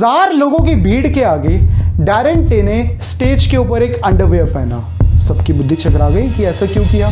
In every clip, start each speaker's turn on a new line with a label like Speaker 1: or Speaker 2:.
Speaker 1: 1000 लोगों की भीड़ के आगे डैरेन टे ने स्टेज के ऊपर एक अंडरवेयर पहना। सबकी बुद्धि चकरा गई कि ऐसा क्यों किया।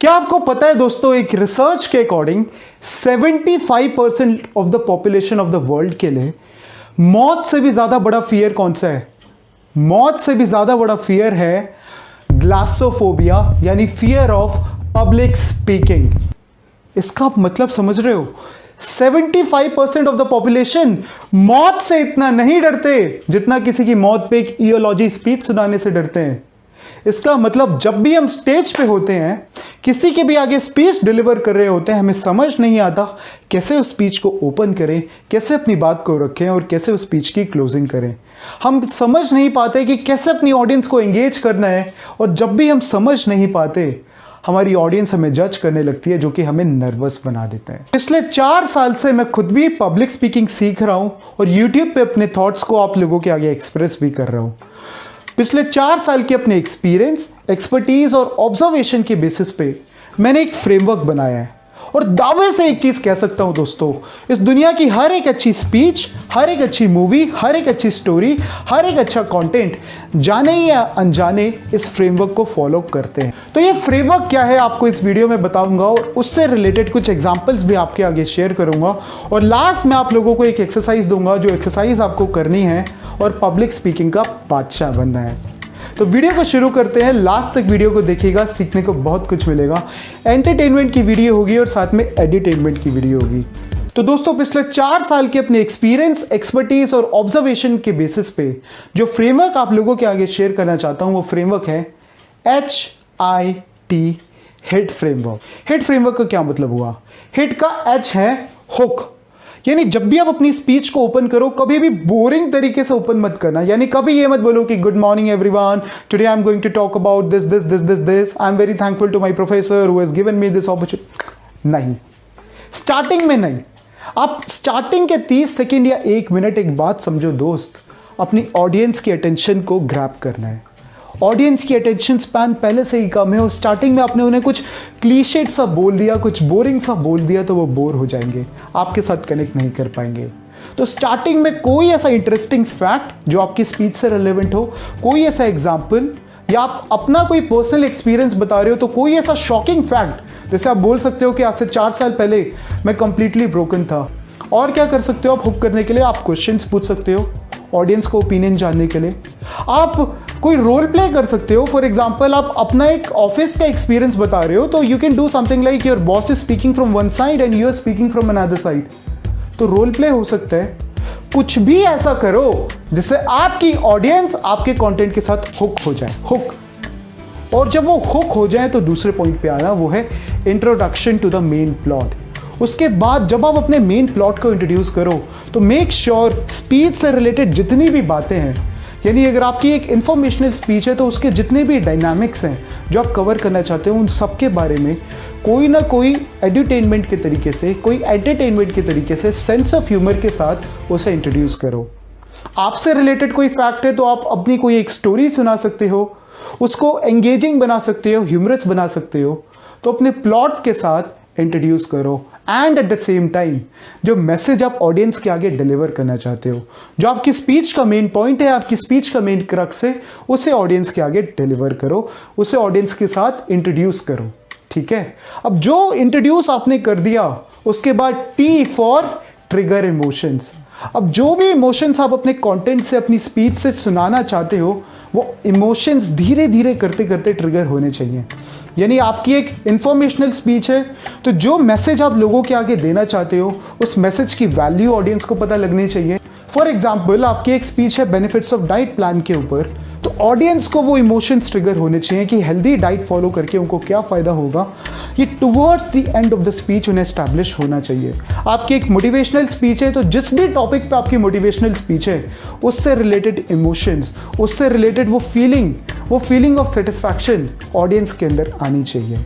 Speaker 1: क्या आपको पता है दोस्तों, एक रिसर्च के according 75% of the population of the world के लिए मौत से भी ज्यादा बड़ा फियर कौन सा है? मौत से भी ज्यादा बड़ा फियर है ग्लासोफोबिया, यानी फियर ऑफ पब्लिक स्पीकिंग। इसका आप मतलब समझ रहे हो? 75% ऑफ द पॉपुलेशन मौत से इतना नहीं डरते जितना किसी की मौत पे एक इयोलॉजी स्पीच सुनाने से डरते हैं। इसका मतलब जब भी हम स्टेज पे होते हैं, किसी के भी आगे स्पीच डिलीवर कर रहे होते हैं, हमें समझ नहीं आता कैसे उस स्पीच को ओपन करें, कैसे अपनी बात को रखें और कैसे उस स्पीच की क्लोजिंग करें। हम समझ नहीं पाते कि कैसे अपनी ऑडियंस को एंगेज करना है, और जब भी हम समझ नहीं पाते हमारी ऑडियंस हमें जज करने लगती है, जो कि हमें नर्वस बना देता है। पिछले 4 साल से मैं खुद भी पब्लिक स्पीकिंग सीख रहा हूं और यूट्यूब पे अपने थॉट्स को आप लोगों के आगे एक्सप्रेस भी कर रहा हूं। पिछले 4 साल के अपने एक्सपीरियंस, एक्सपर्टीज और ऑब्जर्वेशन के बेसिस पे मैंने एक फ्रेमवर्क बनाया है, और दावे से एक चीज कह सकता हूं दोस्तों, इस दुनिया की हर एक अच्छी स्पीच, हर एक अच्छी मूवी, हर एक अच्छी स्टोरी, हर एक अच्छा कंटेंट जाने या अनजाने इस फ्रेमवर्क को फॉलो करते हैं। तो ये फ्रेमवर्क क्या है आपको इस वीडियो में बताऊंगा, और उससे रिलेटेड कुछ एग्जांपल्स भी आपके आगे शेयर करूंगा, और लास्ट में आप लोगों को एक एक्सरसाइज दूंगा, जो एक्सरसाइज आपको करनी है और पब्लिक स्पीकिंग का बादशाह बनना है। तो वीडियो को शुरू करते हैं। लास्ट तक वीडियो को देखिएगा, सीखने को बहुत कुछ मिलेगा। एंटरटेनमेंट की वीडियो होगी और साथ में एडिटेनमेंट की वीडियो होगी। तो दोस्तों, पिछले 4 साल के अपने एक्सपीरियंस, एक्सपर्टीज और ऑब्जर्वेशन के बेसिस पे जो फ्रेमवर्क आप लोगों के आगे शेयर करना चाहता हूं, वो फ्रेमवर्क है HIT, hit framework. Hit framework का क्या मतलब हुआ? हिट का H है हुक, यानी जब भी आप अपनी स्पीच को ओपन करो, कभी भी बोरिंग तरीके से ओपन मत करना। यानी कभी ये मत बोलो कि good morning everyone, today I am going to talk about this this this this this, I am very thankful to my professor who has given me this opportunity. नहीं, स्टार्टिंग में नहीं। आप स्टार्टिंग के 30 सेकेंड या 1 minute एक बात समझो दोस्त, अपनी ऑडियंस की अटेंशन को ग्रैब करना है। ऑडियंस की अटेंशन स्पैन पहले से ही कम है, और स्टार्टिंग में आपने उन्हें कुछ क्लीशेड सा बोल दिया, कुछ बोरिंग सा बोल दिया, तो वो बोर हो जाएंगे, आपके साथ कनेक्ट नहीं कर पाएंगे। तो स्टार्टिंग में कोई ऐसा इंटरेस्टिंग फैक्ट जो आपकी स्पीच से रिलेवेंट हो, कोई ऐसा एग्जाम्पल, या आप अपना कोई पर्सनल एक्सपीरियंस बता रहे हो तो कोई ऐसा शॉकिंग फैक्ट, जैसे आप बोल सकते हो कि आज से 4 साल पहले मैं कंप्लीटली ब्रोकन था। और क्या कर सकते हो आप हुक करने के लिए? आप क्वेश्चंस पूछ सकते हो ऑडियंस को ओपिनियन जानने के लिए। आप कोई रोल प्ले कर सकते हो। फॉर एग्जाम्पल, आप अपना एक ऑफिस का एक्सपीरियंस बता रहे हो, तो you can do something like your boss is speaking from one side and you are speaking from another side. तो रोल प्ले हो सकता है। कुछ भी ऐसा करो जिससे आपकी ऑडियंस आपके कंटेंट के साथ हुक हो जाए। हुक, और जब वो हुक हो जाए तो दूसरे पॉइंट पे आना, वो है introduction to the main plot. उसके बाद जब आप अपने मेन प्लॉट को इंट्रोड्यूस करो, तो मेक श्योर स्पीच से रिलेटेड जितनी भी बातें हैं, यानी अगर आपकी एक इंफॉर्मेशनल स्पीच है तो उसके जितने भी डायनामिक्स हैं जो आप कवर करना चाहते हो, उन सब के बारे में कोई ना कोई एड्यूटेनमेंट के तरीके से, कोई एंटरटेनमेंट के तरीके से, सेंस ऑफ ह्यूमर के साथ उसे इंट्रोड्यूस करो। आपसे रिलेटेड कोई फैक्ट है तो आप अपनी कोई एक स्टोरी सुना सकते हो, उसको एंगेजिंग बना सकते हो, ह्यूमरस बना सकते हो। तो अपने प्लॉट के साथ इंट्रोड्यूस करो, and at the same time जो मैसेज आप ऑडियंस के आगे डिलीवर करना चाहते हो, जो आपकी स्पीच का मेन पॉइंट है, आपकी स्पीच का मेन क्रक्स है, उसे ऑडियंस के आगे डिलीवर करो, उसे ऑडियंस के साथ इंट्रोड्यूस करो। ठीक है, अब जो इंट्रोड्यूस आपने कर दिया, उसके बाद T फॉर ट्रिगर इमोशंस। अब जो भी इमोशंस आप अपने कंटेंट से, अपनी स्पीच से सुनाना चाहते हो, वो इमोशंस धीरे धीरे करते करते ट्रिगर होने चाहिए। यानी आपकी एक इंफॉर्मेशनल स्पीच है, तो जो मैसेज आप लोगों के आगे देना चाहते हो, उस मैसेज की वैल्यू ऑडियंस को पता लगनी चाहिए। फॉर एग्जाम्पल, आपकी एक स्पीच है बेनिफिट्स ऑफ डाइट प्लान के ऊपर, तो ऑडियंस को वो इमोशंस ट्रिगर होने चाहिए कि हेल्दी डाइट फॉलो करके उनको क्या फ़ायदा होगा। ये towards the end of the speech उन्हें एस्टैब्लिश होना चाहिए। आपकी एक मोटिवेशनल स्पीच है, तो जिस भी टॉपिक पे आपकी मोटिवेशनल स्पीच है, उससे रिलेटेड इमोशंस, उससे रिलेटेड वो फीलिंग ऑफ सेटिस्फैक्शन ऑडियंस के अंदर आनी चाहिए।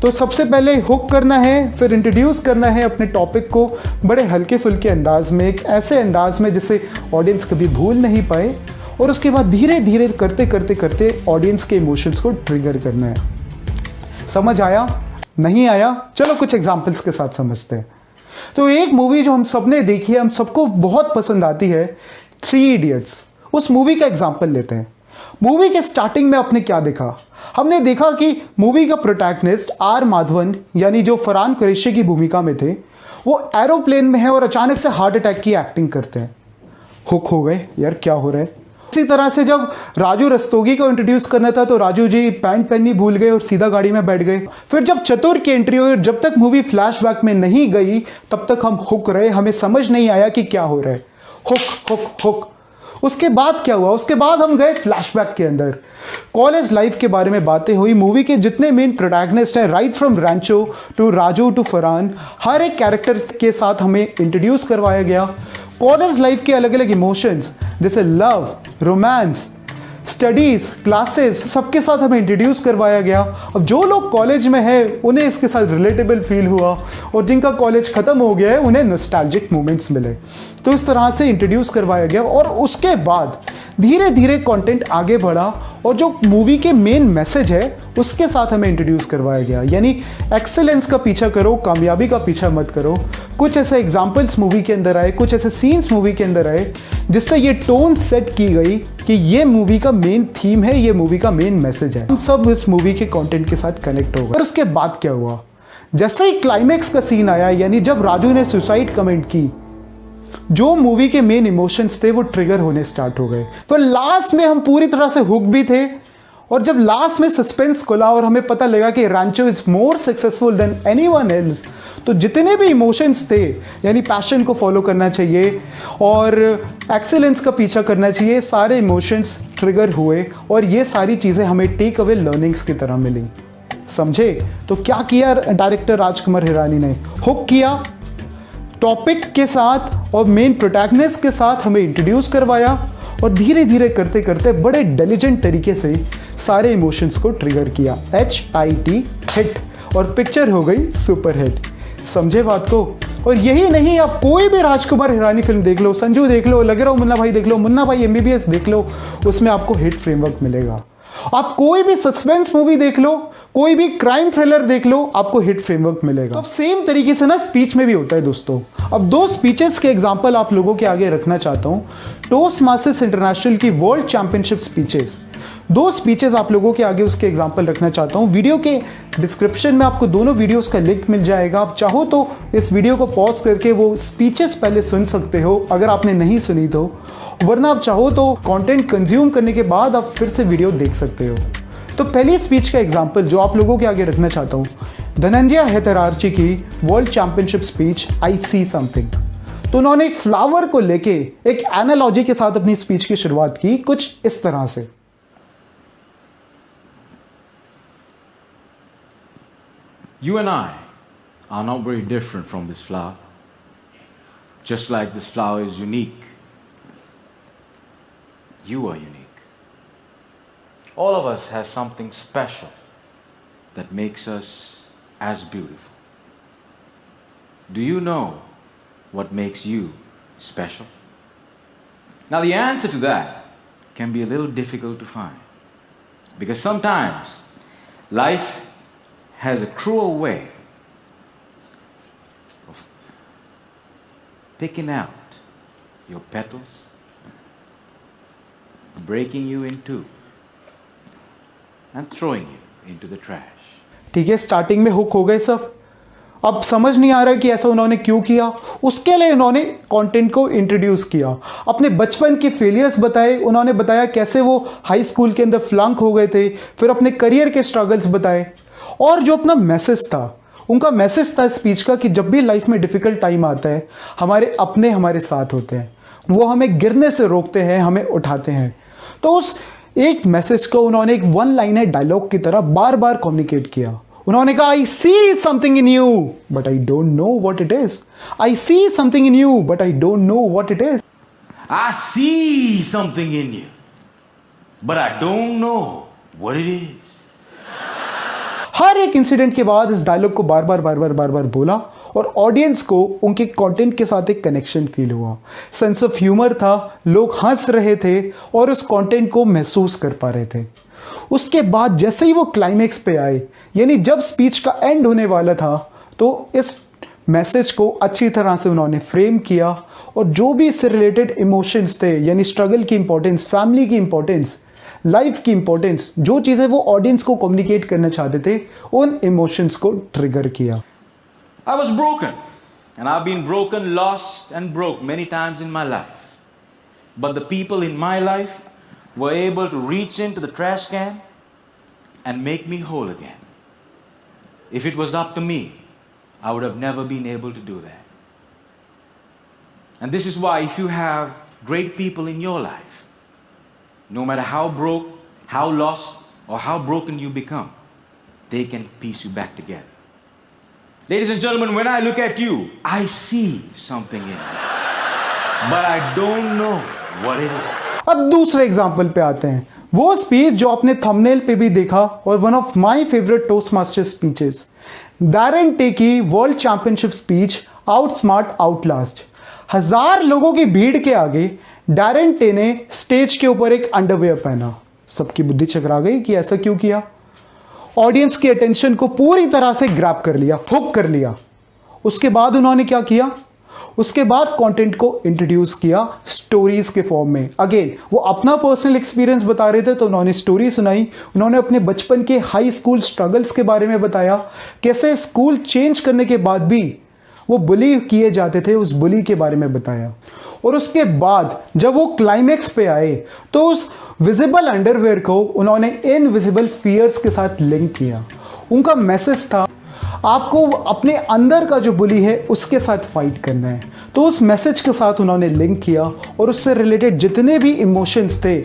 Speaker 1: तो सबसे पहले हुक करना है, फिर इंट्रोड्यूस करना है अपने टॉपिक को बड़े हल्के फुल्के अंदाज में, एक ऐसे अंदाज में जिसे ऑडियंस कभी भूल नहीं पाए, और उसके बाद धीरे धीरे करते करते करते ऑडियंस के इमोशंस को ट्रिगर करना है। समझ आया? नहीं आया? चलो कुछ एग्जांपल्स के साथ समझते हैं। तो एक मूवी जो हम सबने देखी है, हम सबको बहुत पसंद आती है, 3 इडियट्स। उस मूवी का एग्जाम्पल लेते हैं। मूवी के स्टार्टिंग में आपने क्या देखा? हमने देखा कि मूवी का प्रोटैगनिस्ट आर माधवन, यानी जो फरहान कुरैशी की भूमिका में थे, वो एरोप्लेन में है और अचानक से हार्ट अटैक की एक्टिंग करते हैं। हुक हो गए, यार क्या हो रहा है। इसी तरह से जब राजू रस्तोगी को इंट्रोड्यूस करना था तो राजू जी पैंट पहननी भूल गए और सीधा गाड़ी में बैठ गए। फिर जब चतुर की एंट्री हुई, जब तक मूवी फ्लैशबैक में नहीं गई तब तक हम हुक रहे, हमें समझ नहीं आया कि क्या हो रहा है। Hook hook hook. उसके बाद क्या हुआ? उसके बाद हम गए फ्लैशबैक के अंदर, कॉलेज लाइफ के बारे में बातें हुई। मूवी के जितने मेन प्रोटैगनिस्ट हैं, right from Rancho to Raju to Farhan, हर एक कैरेक्टर के साथ हमें इंट्रोड्यूस करवाया गया। कॉलेज लाइफ के अलग अलग इमोशंस जैसे लव, रोमांस, स्टडीज, क्लासेस, सबके साथ हमें इंट्रोड्यूस करवाया गया। अब जो लोग कॉलेज में हैं उन्हें इसके साथ रिलेटेबल फील हुआ, और जिनका कॉलेज ख़त्म हो गया है उन्हें नॉस्टैल्जिक मोमेंट्स मिले। तो इस तरह से इंट्रोड्यूस करवाया गया, और उसके बाद धीरे धीरे कंटेंट आगे बढ़ा, और जो मूवी के मेन मैसेज है उसके साथ हमें इंट्रोड्यूस करवाया गया। यानी एक्सेलेंस का पीछा करो, कामयाबी का पीछा मत करो। कुछ ऐसे एग्जाम्पल्स मूवी के अंदर आए, कुछ ऐसे सीन्स मूवी के अंदर आए जिससे ये टोन सेट की गई कि ये मूवी का मेन थीम है, ये मूवी का मेन मैसेज है। हम सब इस मूवी के कंटेंट के साथ कनेक्ट हो गए। और उसके बाद क्या हुआ? जैसे ही क्लाइमैक्स का सीन आया, यानी जब राजू ने सुसाइड कमेंट की, जो मूवी के मेन इमोशंस थे वो ट्रिगर होने स्टार्ट हो गए। फिर लास्ट में हम पूरी तरह से हुक भी थे, और जब लास्ट में सस्पेंस खुला और हमें पता लगा कि Rancho is more successful than anyone else, तो जितने भी इमोशंस थे, यानी पैशन को फॉलो करना चाहिए और एक्सेलेंस का पीछा करना चाहिए, सारे इमोशंस ट्रिगर हुए, और ये सारी चीज़ें हमें टेक अवे लर्निंग्स की तरह मिली। समझे? तो क्या किया डायरेक्टर राजकुमार हिरानी ने? हुक किया, टॉपिक के साथ और मेन प्रोटैगनिस्ट के साथ हमें इंट्रोड्यूस करवाया, और धीरे धीरे करते करते बड़े इंटेलिजेंट तरीके से सारे इमोशंस को ट्रिगर किया। HIT हिट, और पिक्चर हो गई सुपर हिट। समझे बात को? और यही नहीं, आप कोई भी राजकुमार हिरानी फिल्म देख लो, संजू देख लो, लगे रहो मुन्ना भाई देख लो, मुन्ना भाई MBBS देख लो, उसमें आपको हिट फ्रेमवर्क मिलेगा। आप कोई भी सस्पेंस मूवी देख लो, कोई भी क्राइम थ्रिलर देख लो, आपको हिट फ्रेमवर्क मिलेगा। तो अब सेम तरीके से ना स्पीच में भी होता है दोस्तों। अब 2 स्पीचेस के एग्जांपल आप लोगों के आगे रखना चाहता हूं। टोस्ट मास्टर्स इंटरनेशनल की वर्ल्ड चैंपियनशिप स्पीचेस, 2 स्पीचेस आप लोगों के आगे उसके एग्जांपल रखना चाहता हूं। वीडियो के डिस्क्रिप्शन में आपको दोनों वीडियोस का लिंक मिल जाएगा। आप चाहो तो इस वीडियो को पॉज करके वो स्पीचेस पहले सुन सकते हो अगर आपने नहीं सुनी तो, वरना आप चाहो तो कंटेंट कंज्यूम करने के बाद आप फिर से वीडियो देख सकते हो। तो पहली स्पीच का एग्जांपल जो आप लोगों के आगे रखना चाहता हूँ, धनंजय हेतरार्ची की world championship speech I see something. तो उन्होंने एक फ्लावर को लेके एक एनालॉजी के साथ अपनी स्पीच की शुरुआत की, कुछ इस तरह से।
Speaker 2: You and I are not very different from this flower. Just like this flower is unique, you are unique. All of us has something special that makes us as beautiful. Do you know what makes you special? Now the answer to that can be a little difficult to find, because sometimes life has a cruel way of picking out your petals, breaking you in two, and throwing you into the trash.
Speaker 1: ठीक है, starting में hook हो गए सब। अब समझ नहीं आ रहा कि ऐसा उन्होंने क्यों किया। उसके लिए उन्होंने कंटेंट को इंट्रोड्यूस किया, अपने बचपन के फेलियर्स बताए, उन्होंने बताया कैसे वो हाई स्कूल के अंदर फ्लंक हो गए थे, फिर अपने करियर के स्ट्रगल्स बताए, और जो अपना मैसेज था, उनका मैसेज था स्पीच का कि जब भी लाइफ में डिफिकल्ट टाइम आता है, हमारे अपने हमारे साथ होते हैं, वो हमें गिरने से रोकते हैं, हमें उठाते हैं। तो उस एक मैसेज को उन्होंने एक 1 लाइनर डायलॉग की तरह बार बार कम्युनिकेट किया। उन्होंने कहा, I see something in you but I don't know what it is. I see something in you but I don't know what it is.
Speaker 2: I see something in you, but I don't know what it is.
Speaker 1: हर एक incident के बाद इस dialogue को बार बार बोला, और audience को उनके content के साथ एक कनेक्शन फील हुआ, सेंस ऑफ ह्यूमर था, लोग हंस रहे थे और उस कंटेंट को महसूस कर पा रहे थे। उसके बाद जैसे ही वो क्लाइमेक्स पे आए, यानी जब स्पीच का एंड होने वाला था, तो इस मैसेज को अच्छी तरह से उन्होंने फ्रेम किया और जो भी इससे रिलेटेड इमोशंस थे, यानी स्ट्रगल की इंपॉर्टेंस, फैमिली की इंपॉर्टेंस, लाइफ की इंपॉर्टेंस, जो चीज़ें वो ऑडियंस को कम्युनिकेट करना चाहते थे, उन इमोशंस को ट्रिगर किया।
Speaker 2: I was broken, and I've been broken, lost, and broke many times in my life. But the people in my life were able to reach into the trash can and make me whole again. If it was up to me, I would have never been able to do that. And this is why, if you have great people in your life, no matter how broke, how lost, or how broken you become, they can piece you back together. Ladies and gentlemen, when I look at you, I see something in you, but I don't know what it is.
Speaker 1: अब दूसरे example पे आते हैं, वो speech जो आपने thumbnail पे भी देखा और one of my favourite Toastmaster speeches, Darren Tay की world championship speech outsmart outlast. 1000 लोगों की भीड़ के आगे डैरेन टे ने स्टेज के ऊपर एक अंडरवेयर पहना। सबकी बुद्धि चकरा गई कि ऐसा क्यों किया। ऑडियंस की अटेंशन को पूरी तरह से ग्रैब कर लिया, हुक कर लिया। उसके बाद उन्होंने क्या किया, उसके बाद कंटेंट को इंट्रोड्यूस किया स्टोरीज के फॉर्म में। अगेन वो अपना पर्सनल एक्सपीरियंस बता रहे थे तो उन्होंने स्टोरी सुनाई, उन्होंने अपने बचपन के हाई स्कूल स्ट्रगल्स के बारे में बताया, कैसे स्कूल चेंज करने के बाद भी वो बुली किए जाते थे, उस बुली के बारे में बताया। और उसके बाद जब वो क्लाइमेक्स पे आए तो उस विजिबल अंडरवेयर को उन्होंने इनविजिबल फियर्स के साथ लिंक किया। उनका मैसेज था आपको अपने अंदर का जो बुली है उसके साथ फाइट करना है। तो उस मैसेज के साथ उन्होंने लिंक किया और उससे रिलेटेड जितने भी इमोशंस थे,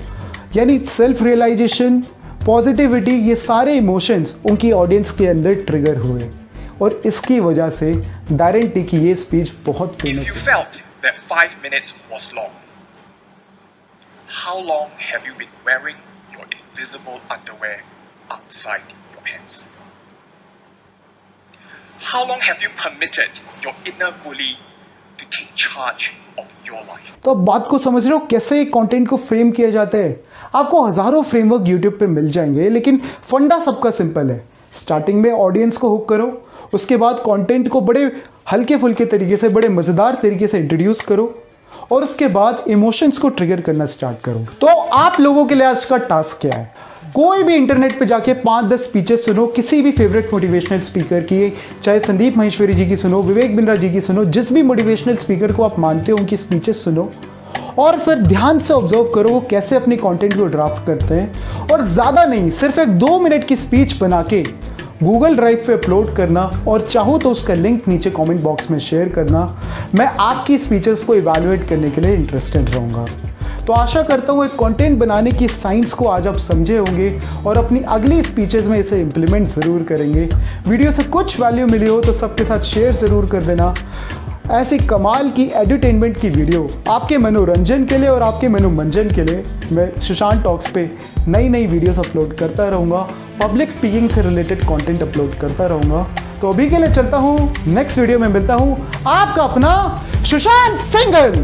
Speaker 1: यानी सेल्फ रियलाइजेशन, पॉजिटिविटी, ये सारे इमोशंस उनकी ऑडियंस के अंदर ट्रिगर हुए और इसकी वजह से डैरेन टे की ये स्पीच बहुत famous
Speaker 3: If you felt that 5 minutes was long, how long have you been wearing your invisible underwear outside your pants? How long have you permitted your inner bully to take charge of your life?
Speaker 1: तो अब बात को समझ रहे हो कैसे content को frame किया जाता है। आपको हजारों फ्रेमवर्क यूट्यूब पे मिल जाएंगे, लेकिन फंडा सबका सिंपल है। स्टार्टिंग में ऑडियंस को हुक करो, उसके बाद कंटेंट को बड़े हल्के फुल्के तरीके से, बड़े मज़ेदार तरीके से इंट्रोड्यूस करो और उसके बाद इमोशंस को ट्रिगर करना स्टार्ट करो। तो आप लोगों के लिए आज का टास्क क्या है, कोई भी इंटरनेट पे जाके 5-10 स्पीचेस सुनो, किसी भी फेवरेट मोटिवेशनल स्पीकर की, चाहे संदीप माहेश्वरी जी की सुनो, विवेक बिंद्रा जी की सुनो, जिस भी मोटिवेशनल स्पीकर को आप मानते हो उनकी स्पीचेस सुनो और फिर ध्यान से ऑब्जर्व करो वो कैसे अपने कंटेंट को ड्राफ्ट करते हैं। और ज़्यादा नहीं, सिर्फ एक 2 मिनट की स्पीच बना के गूगल ड्राइव पे अपलोड करना और चाहो तो उसका लिंक नीचे कमेंट बॉक्स में शेयर करना। मैं आपकी स्पीचेस को इवैल्यूएट करने के लिए इंटरेस्टेड रहूँगा। तो आशा करता हूँ एक कंटेंट बनाने की साइंस को आज आप समझे होंगे और अपनी अगली स्पीचेस में इसे इम्प्लीमेंट ज़रूर करेंगे। वीडियो से कुछ वैल्यू मिली हो तो सबके साथ शेयर ज़रूर कर देना। ऐसी कमाल की एंटरटेनमेंट की वीडियो आपके मनोरंजन के लिए और आपके मनोमंजन के लिए मैं सुशांत टॉक्स पे नई वीडियोस अपलोड करता रहूँगा, पब्लिक स्पीकिंग से रिलेटेड कंटेंट अपलोड करता रहूँगा। तो अभी के लिए चलता हूँ, नेक्स्ट वीडियो में मिलता हूँ, आपका अपना सुशांत सिंघल।